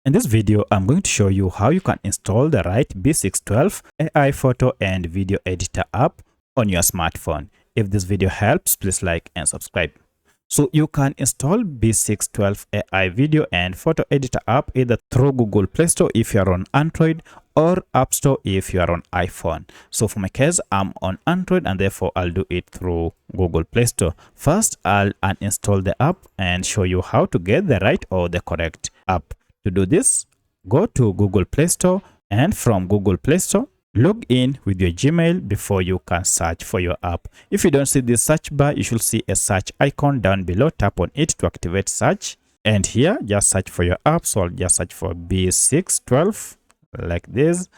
In this video, I'm going to show you how you can install the right B612 AI photo and video editor app on your smartphone. If this video helps, please like and subscribe. So you can install B612 AI video and photo editor app either through Google Play Store if you are on Android or App Store if you are on iPhone. So for my case, I'm on Android and therefore I'll do it through Google Play Store. First, I'll uninstall the app and show you how to get the right or the correct app. To do this, go to Google Play Store and from Google Play Store, log in with your Gmail before you can search for your app. If you don't see this search bar, you should see a search icon down below. Tap on it to activate search. And here, just search for your app. So I'll just search for B612 like this.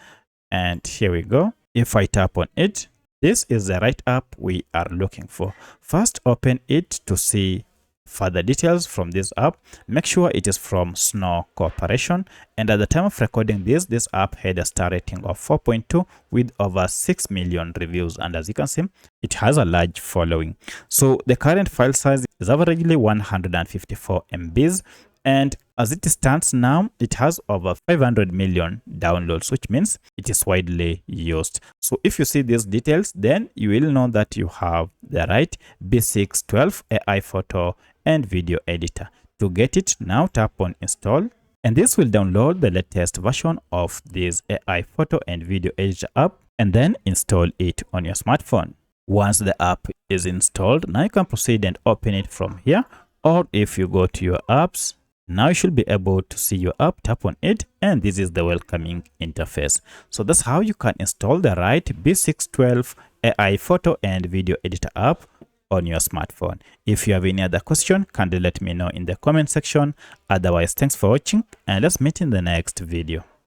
And here we go. If I tap on it, this is the right app we are looking for. First, open it to see further details from this app. Make sure it is from Snow Corporation, and at the time of recording this app had a star rating of 4.2 with over 6 million reviews, and as you can see, it has a large following. So the current file size is averagely 154 MBs, and as it stands now, it has over 500 million downloads, which means it is widely used. So if you see these details, then you will know that you have the right B612 AI photo and video editor. To get it, now tap on install, and this will download the latest version of this AI photo and video editor app, and then install it on your smartphone. Once the app is installed, now you can proceed and open it from here, or if you go to your apps, now you should be able to see your app. Tap on it, and this is the welcoming interface. So that's how you can install the right B612 AI photo and video editor app on your smartphone. If you have any other question, kindly let me know in the comment section. Otherwise, thanks for watching, and let's meet in the next video.